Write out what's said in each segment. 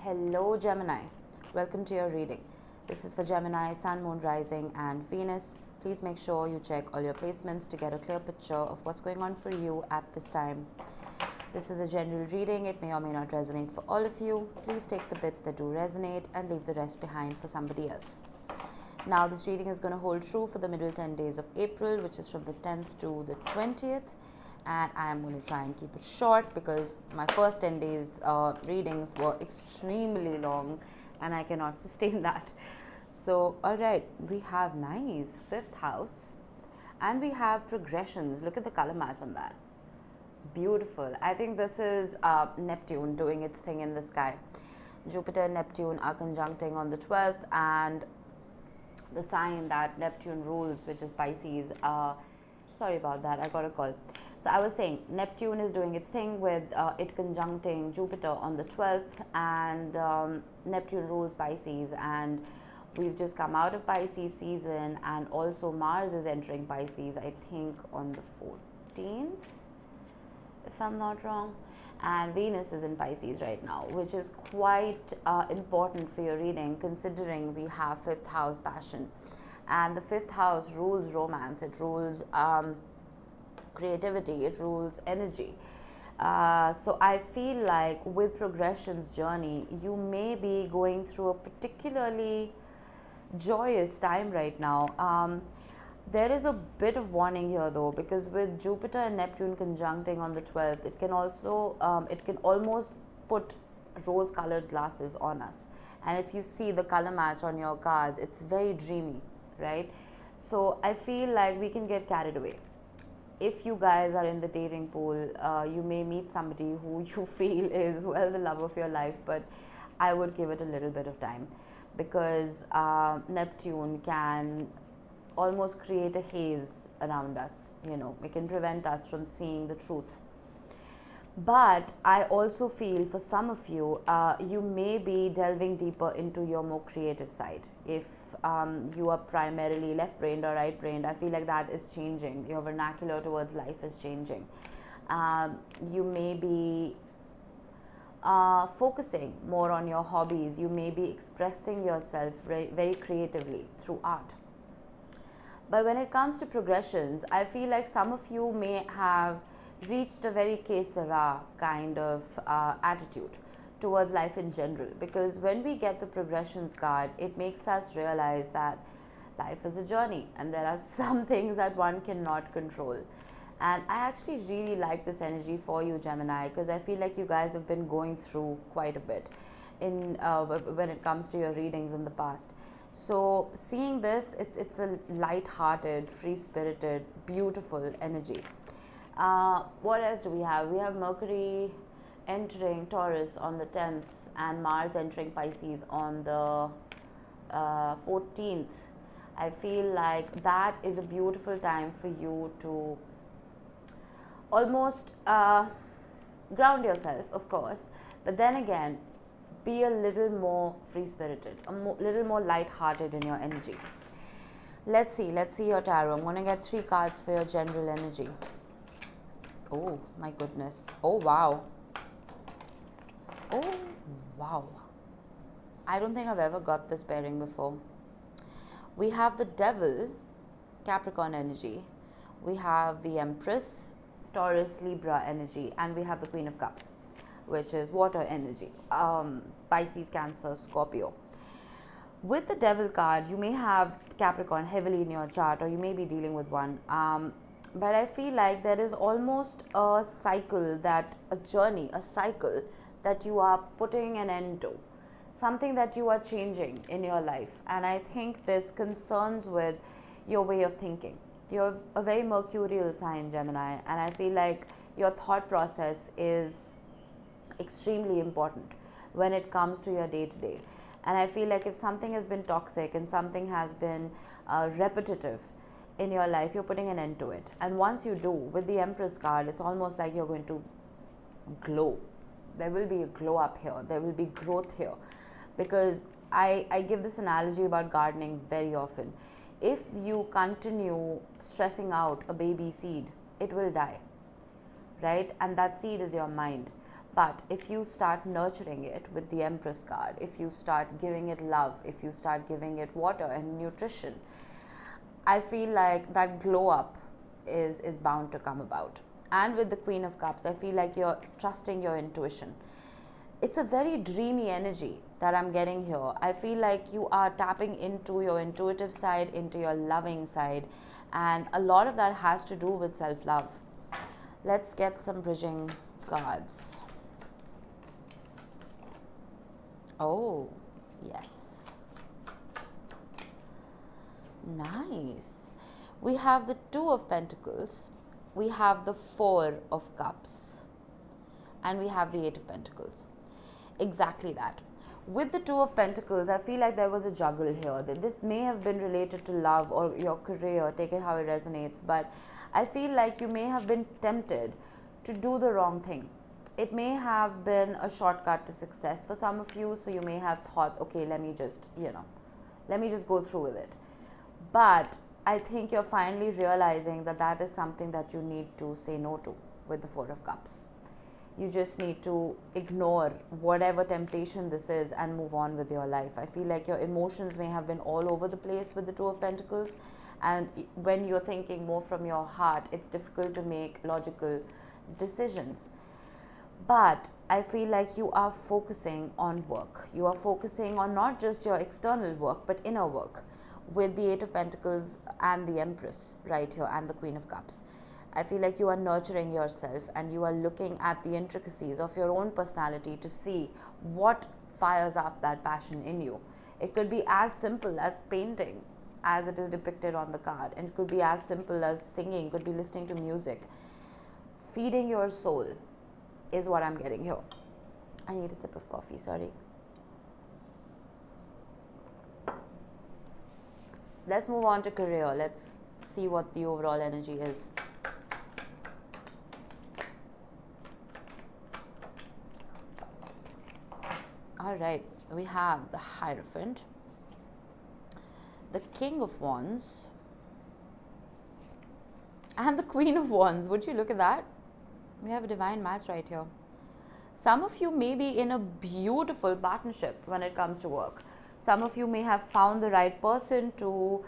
Hello Gemini, welcome to your reading. This is for Gemini, Sun, Moon, Rising and Venus. Please make sure you check all your placements to get a clear picture of what's going on for you at this time. This is a general reading. It may or may not resonate for all of you. Please take the bits that do resonate and leave the rest behind for somebody else. Now this reading is going to hold true for the middle 10 days of April, which is from the 10th to the 20th. And I am going to try and keep it short because my first 10 days readings were extremely long and I cannot sustain that. So, alright, we have nice 5th house and we have progressions. Look at the color match on that. Beautiful. I think this is Neptune doing its thing in the sky. Jupiter and Neptune are conjuncting on the 12th, and the sign that Neptune rules, which is Pisces, sorry about that, I got a call. So I was saying Neptune is doing its thing with it conjuncting Jupiter on the 12th, and Neptune rules Pisces, and we've just come out of Pisces season, and also Mars is entering Pisces, I think on the 14th, if I'm not wrong, and Venus is in Pisces right now, which is quite important for your reading considering we have 5th house passion. And the 5th house rules romance, it rules creativity, it rules energy. So I feel like with progression's journey, you may be going through a particularly joyous time right now. There is a bit of warning here though, because with Jupiter and Neptune conjuncting on the 12th, it can also, it can almost put rose-colored glasses on us. And if you see the color match on your cards, it's very dreamy, right? So I feel like we can get carried away. If you guys are in the dating pool, you may meet somebody who you feel is, well, the love of your life, but I would give it a little bit of time, because Neptune can almost create a haze around us, you know, it can prevent us from seeing the truth. But I also feel for some of you, you may be delving deeper into your more creative side. If you are primarily left-brained or right-brained, I feel like that is changing. Your vernacular towards life is changing. You may be focusing more on your hobbies. You may be expressing yourself very creatively through art. But when it comes to progressions, I feel like some of you may have reached a very que sera kind of attitude towards life in general, because when we get the progressions card, it makes us realize that life is a journey and there are some things that one cannot control. And I actually really like this energy for you, Gemini, because I feel like you guys have been going through quite a bit in when it comes to your readings in the past. So seeing this, it's a light-hearted, free-spirited, beautiful energy. What else do we have? We have Mercury entering Taurus on the 10th and Mars entering Pisces on the 14th. I feel like that is a beautiful time for you to almost ground yourself, of course, but then again, be a little more free-spirited, a little more light-hearted in your energy. Let's see your tarot. I'm going to get 3 cards for your general energy. Oh my goodness. Oh wow. Oh wow. I don't think I've ever got this pairing before. We have the Devil, Capricorn energy. We have the Empress, Taurus, Libra energy. And we have the Queen of Cups, which is water energy, Pisces, Cancer, Scorpio. With the Devil card, you may have Capricorn heavily in your chart, or you may be dealing with one. But I feel like there is almost a cycle, a cycle that you are putting an end to, something that you are changing in your life. And I think this concerns with your way of thinking. You're a very mercurial sign, Gemini, and I feel like your thought process is extremely important when it comes to your day-to-day. And I feel like if something has been toxic and something has been repetitive in your life, you're putting an end to it. And once you do, with the Empress card, it's almost like you're going to glow. There will be a glow up here. There will be growth here. Because I give this analogy about gardening very often. If you continue stressing out a baby seed, it will die, right? And that seed is your mind. But if you start nurturing it with the Empress card, if you start giving it love, if you start giving it water and nutrition, I feel like that glow up is bound to come about. And with the Queen of Cups, I feel like you're trusting your intuition. It's a very dreamy energy that I'm getting here. I feel like you are tapping into your intuitive side, into your loving side, and a lot of that has to do with self-love. Let's get some bridging cards. Oh, yes. Nice. We have the Two of Pentacles, we have the Four of Cups, and we have the Eight of Pentacles. Exactly that. With the Two of Pentacles, I feel like there was a juggle here. That this may have been related to love or your career, take it how it resonates, but I feel like you may have been tempted to do the wrong thing. It may have been a shortcut to success for some of you, so you may have thought, okay, let me just go through with it. But I think you're finally realizing that that is something that you need to say no to with the Four of Cups. You just need to ignore whatever temptation this is and move on with your life. I feel like your emotions may have been all over the place with the Two of Pentacles, and when you're thinking more from your heart, it's difficult to make logical decisions. But I feel like you are focusing on work. You are focusing on not just your external work, but inner work with the Eight of Pentacles and the Empress right here and the Queen of Cups. I feel like you are nurturing yourself and you are looking at the intricacies of your own personality to see what fires up that passion in you. It could be as simple as painting as it is depicted on the card, and it could be as simple as singing, could be listening to music. Feeding your soul is what I'm getting here. I need a sip of coffee, sorry. Let's move on to career. Let's see what the overall energy is. All right, we have the Hierophant, the King of Wands, and the Queen of Wands. Would you look at that? We have a divine match right here. Some of you may be in a beautiful partnership when it comes to work. Some of you may have found the right person to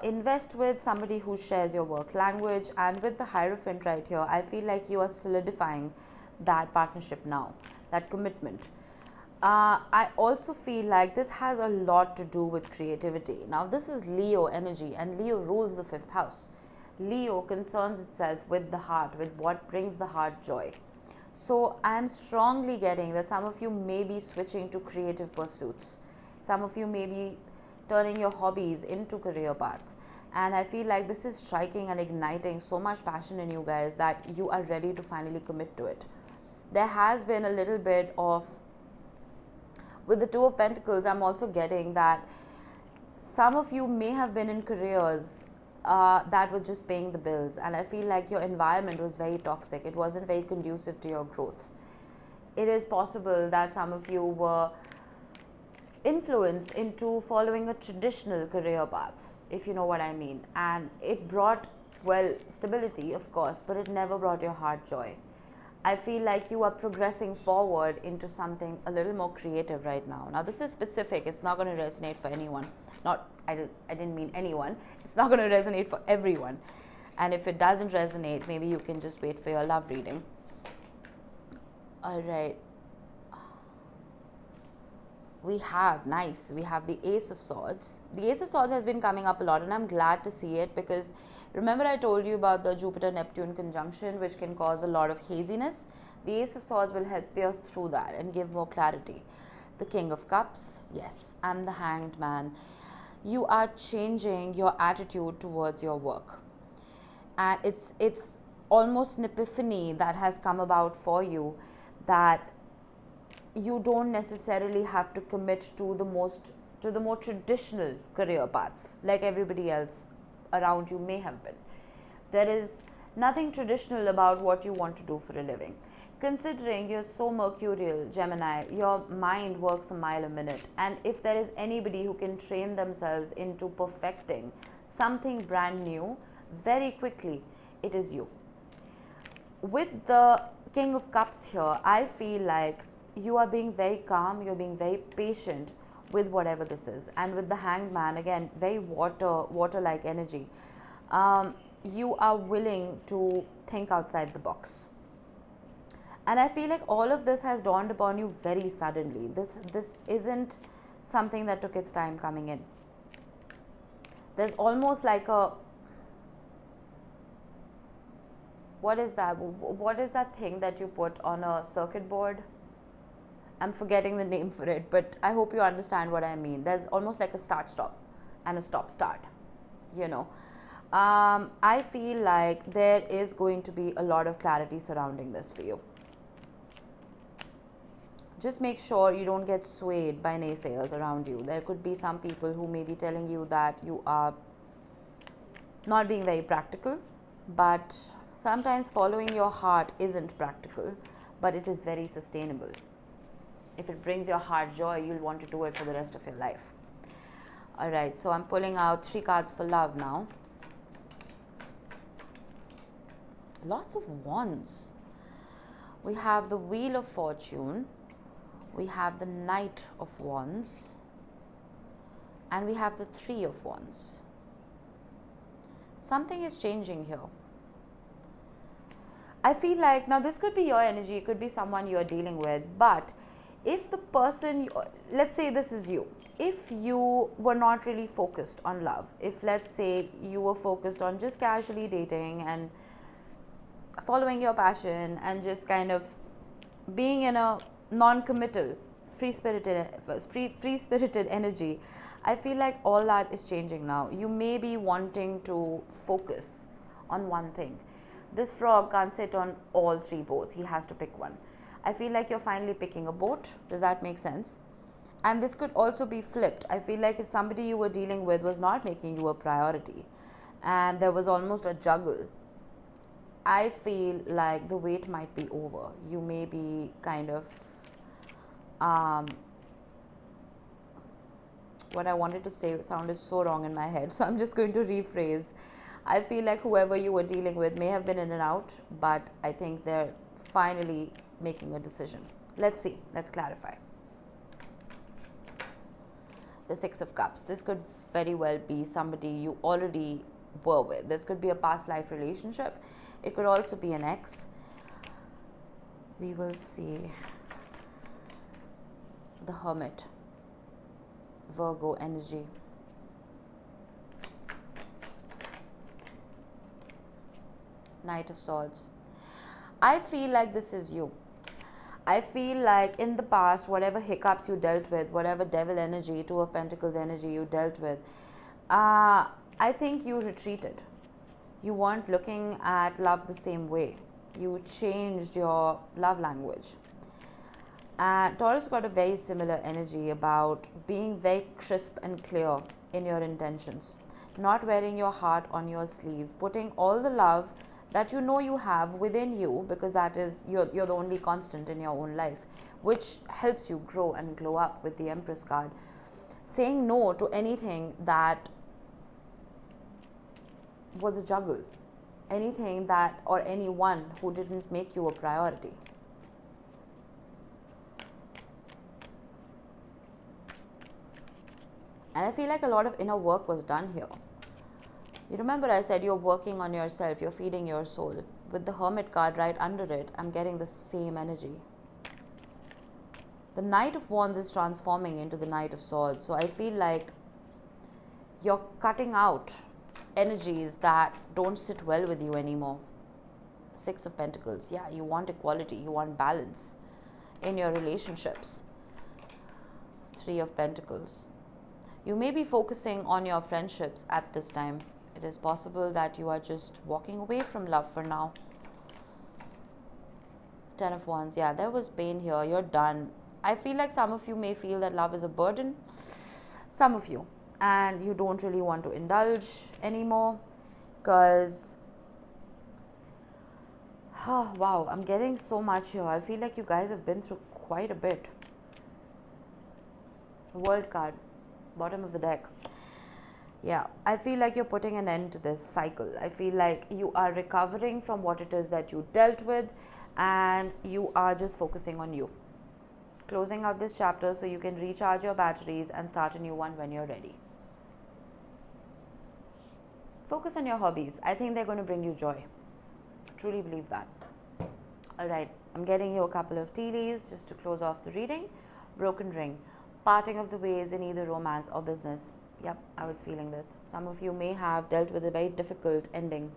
invest with, somebody who shares your work language. And with the Hierophant right here, I feel like you are solidifying that partnership now, that commitment. I also feel like this has a lot to do with creativity. Now, this is Leo energy, and Leo rules the 5th house. Leo concerns itself with the heart, with what brings the heart joy. So I am strongly getting that some of you may be switching to creative pursuits. Some of you may be turning your hobbies into career paths. And I feel like this is striking and igniting so much passion in you guys that you are ready to finally commit to it. There has been a little bit of, with the Two of Pentacles, I'm also getting that some of you may have been in careers that were just paying the bills, and I feel like your environment was very toxic. It wasn't very conducive to your growth. It is possible that some of you were influenced into following a traditional career path, if you know what I mean, and it brought, well, stability, of course, but it never brought your heart joy. I feel like you are progressing forward into something a little more creative right now. Now, this is specific. It's not going to resonate for anyone. I didn't mean anyone. It's not going to resonate for everyone. And if it doesn't resonate, maybe you can just wait for your love reading. All right. We have the Ace of Swords. The Ace of Swords has been coming up a lot, and I'm glad to see it because remember I told you about the Jupiter-Neptune conjunction, which can cause a lot of haziness. The Ace of Swords will help us through that and give more clarity. The King of Cups, yes, and the Hanged Man. You are changing your attitude towards your work, and it's almost an epiphany that has come about for you, that you don't necessarily have to commit to the more traditional career paths like everybody else around you may have been. There is nothing traditional about what you want to do for a living. Considering you're so mercurial, Gemini, your mind works a mile a minute, and if there is anybody who can train themselves into perfecting something brand new very quickly, it is you. With the King of Cups here, I feel like you are being very calm, you're being very patient with whatever this is. And with the Hanged Man, again, very water-like energy. You are willing to think outside the box. And I feel like all of this has dawned upon you very suddenly. This isn't something that took its time coming in. There's almost like a, what is that? What is that thing that you put on a circuit board? I'm forgetting the name for it, but I hope you understand what I mean. There's almost like a start-stop and a stop-start, you know. I feel like there is going to be a lot of clarity surrounding this for you. Just make sure you don't get swayed by naysayers around you. There could be some people who may be telling you that you are not being very practical, but sometimes following your heart isn't practical, but it is very sustainable. If it brings your heart joy, you'll want to do it for the rest of your life. Alright, so I'm pulling out 3 cards for love now. Lots of wands. We have the Wheel of Fortune. We have the Knight of Wands. And we have the 3 of Wands. Something is changing here. I feel like, now this could be your energy, it could be someone you're dealing with, but if the person, let's say this is you, if you were not really focused on love, if let's say you were focused on just casually dating and following your passion and just kind of being in a non-committal, free-spirited energy, I feel like all that is changing now. You may be wanting to focus on one thing. This frog can't sit on all 3 boats. He has to pick one. I feel like you're finally picking a boat. Does that make sense? And this could also be flipped. I feel like if somebody you were dealing with was not making you a priority and there was almost a juggle, I feel like the wait might be over. You may be kind of, what I wanted to say sounded so wrong in my head, so I'm just going to rephrase. I feel like whoever you were dealing with may have been in and out, but I think they're finally making a decision. Let's see. Let's clarify. The 6 of Cups. This could very well be somebody you already were with. This could be a past life relationship. It could also be an ex. We will see. The Hermit. Virgo energy. Knight of Swords. I feel like this is you. I feel like in the past, whatever hiccups you dealt with, whatever devil energy, 2 of Pentacles energy you dealt with, I think you retreated. You weren't looking at love the same way. You changed your love language. Taurus got a very similar energy about being very crisp and clear in your intentions, not wearing your heart on your sleeve, putting all the love that you know you have within you, because that is you're the only constant in your own life, which helps you grow and glow up with the Empress card. Saying no to anything that was a juggle, anything that or anyone who didn't make you a priority. And I feel like a lot of inner work was done here. You remember I said you're working on yourself, you're feeding your soul. With the Hermit card right under it, I'm getting the same energy. The Knight of Wands is transforming into the Knight of Swords. So I feel like you're cutting out energies that don't sit well with you anymore. 6 of Pentacles. Yeah, you want equality, you want balance in your relationships. 3 of Pentacles. You may be focusing on your friendships at this time. It is possible that you are just walking away from love for now. 10 of Wands. Yeah, there was pain here. You're done. I feel like some of you may feel that love is a burden. Some of you. And you don't really want to indulge anymore. Because, oh, wow, I'm getting so much here. I feel like you guys have been through quite a bit. The World card. Bottom of the deck. Yeah, I feel like you're putting an end to this cycle. I feel like you are recovering from what it is that you dealt with, and you are just focusing on you. Closing out this chapter so you can recharge your batteries and start a new one when you're ready. Focus on your hobbies. I think they're going to bring you joy. Truly believe that. Alright, I'm getting you a couple of tea leaves just to close off the reading. Broken ring. Parting of the ways in either romance or business. Yep, I was feeling this. Some of you may have dealt with a very difficult ending.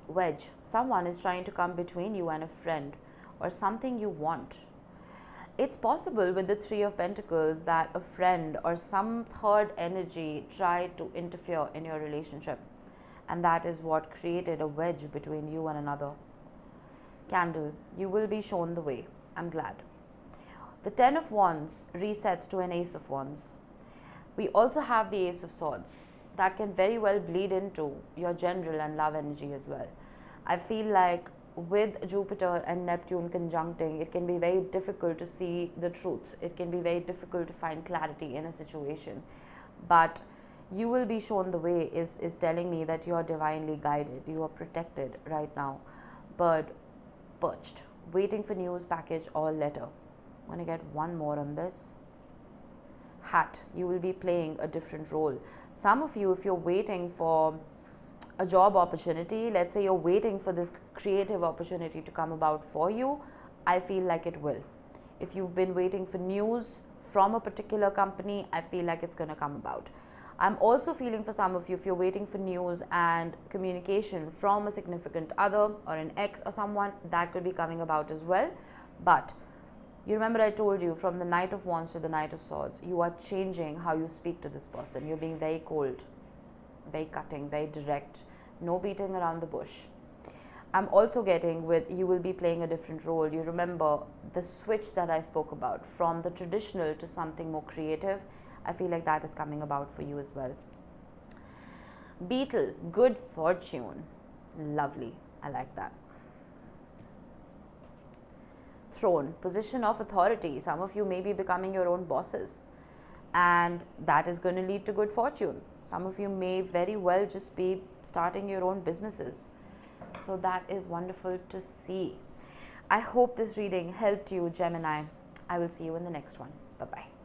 Wedge. Someone is trying to come between you and a friend or something you want. It's possible with the Three of Pentacles that a friend or some third energy tried to interfere in your relationship, and that is what created a wedge between you and another. Candle. You will be shown the way. I'm glad. The Ten of Wands resets to an Ace of Wands. We also have the Ace of Swords. That can very well bleed into your general and love energy as well. I feel like with Jupiter and Neptune conjuncting, it can be very difficult to see the truth. It can be very difficult to find clarity in a situation. But you will be shown the way is telling me that you are divinely guided. You are protected right now. Bird, perched, waiting for news, package or letter. I'm going to get one more on this. Hat, you will be playing a different role. Some of you, if you're waiting for a job opportunity, let's say you're waiting for this creative opportunity to come about for you, I feel like it will. If you've been waiting for news from a particular company, I feel like it's going to come about. I'm also feeling for some of you, if you're waiting for news and communication from a significant other or an ex or someone, that could be coming about as well. But you remember I told you, from the Knight of Wands to the Knight of Swords, you are changing how you speak to this person. You're being very cold, very cutting, very direct, no beating around the bush. I'm also getting with you will be playing a different role. You remember the switch that I spoke about from the traditional to something more creative. I feel like that is coming about for you as well. Beetle, good fortune. Lovely. I like that. Throne, position of authority. Some of you may be becoming your own bosses, and that is going to lead to good fortune. Some of you may very well just be starting your own businesses. So that is wonderful to see. I hope this reading helped you, Gemini. I will see you in the next one. Bye-bye.